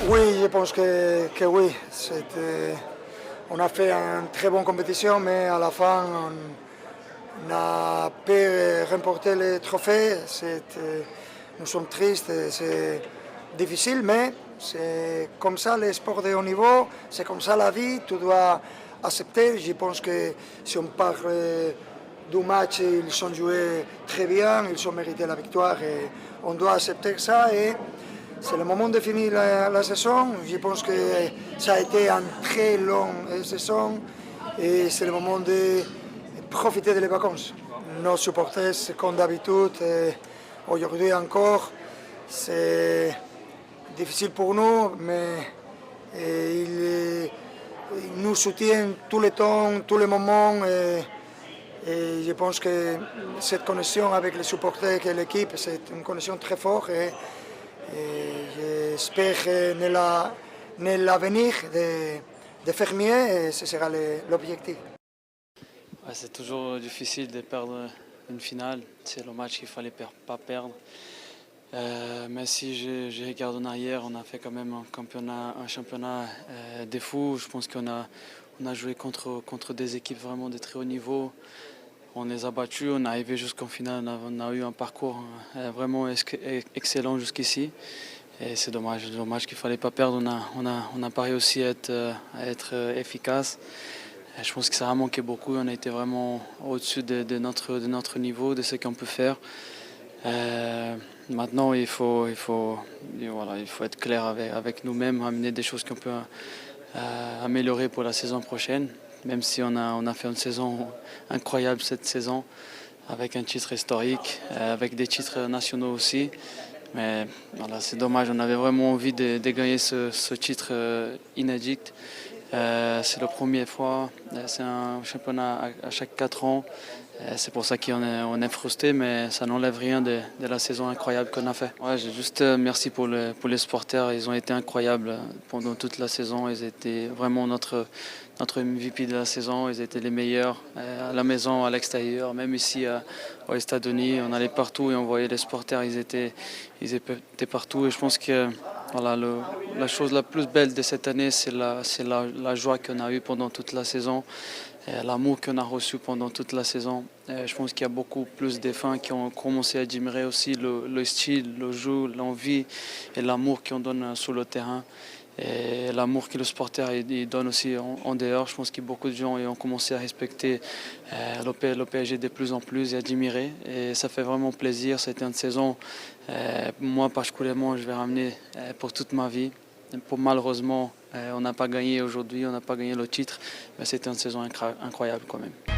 Oui, je pense que oui. On a fait une très bonne compétition, mais à la fin, on a pu remporter le trophée. Nous sommes tristes, c'est difficile, mais c'est comme ça le sport de haut niveau, c'est comme ça la vie, tu dois accepter. Je pense que si on parle du match, ils ont joué très bien, ils ont mérité la victoire et on doit accepter ça. Et c'est le moment de finir la saison. Je pense que ça a été une très longue saison et c'est le moment de profiter des vacances. Nos supporters, comme d'habitude, aujourd'hui encore, c'est difficile pour nous, mais ils nous soutiennent tout le temps, tous les moments. Et je pense que cette connexion avec les supporters et l'équipe, c'est une connexion très forte. Et j'espère dans l'avenir de faire mieux et ce sera l'objectif. Ouais, c'est toujours difficile de perdre une finale. C'est le match qu'il ne fallait pas perdre. Mais si je regarde en arrière, on a fait quand même un championnat de fou. Je pense on a joué contre des équipes vraiment de très haut niveau. On les a battus, on est arrivé jusqu'en finale, on a eu un parcours vraiment excellent jusqu'ici. Et c'est dommage qu'il ne fallait pas perdre. On a pas réussi à être efficace. Et je pense que ça a manqué beaucoup. On a été vraiment au-dessus de notre niveau, de ce qu'on peut faire. Maintenant, il faut être clair avec nous-mêmes, amener des choses qu'on peut améliorer pour la saison prochaine. Même si on a fait une saison incroyable cette saison, avec un titre historique, avec des titres nationaux aussi. Mais voilà, c'est dommage, on avait vraiment envie de gagner ce titre inédit. C'est la première fois, c'est un championnat à chaque 4 ans. C'est pour ça qu'on est frustré, mais ça n'enlève rien de la saison incroyable qu'on a fait. Ouais, j'ai juste merci pour les supporters, ils ont été incroyables pendant toute la saison. Ils étaient vraiment notre MVP de la saison, ils étaient les meilleurs à la maison, à l'extérieur, même ici aux États-Unis. On allait partout et on voyait les supporters, ils étaient partout. Et je pense que voilà, la chose la plus belle de cette année, c'est la joie qu'on a eue pendant toute la saison, l'amour qu'on a reçu pendant toute la saison. Je pense qu'il y a beaucoup plus de fans qui ont commencé à admirer aussi le style, le jeu, l'envie et l'amour qu'on donne sur le terrain. Et l'amour que le supporter il donne aussi en dehors. Je pense que beaucoup de gens ont commencé à respecter le PSG de plus en plus et admirer. Et ça fait vraiment plaisir. C'était une saison, moi particulièrement, je vais ramener pour toute ma vie. Malheureusement, on n'a pas gagné aujourd'hui, on n'a pas gagné le titre, mais c'était une saison incroyable quand même.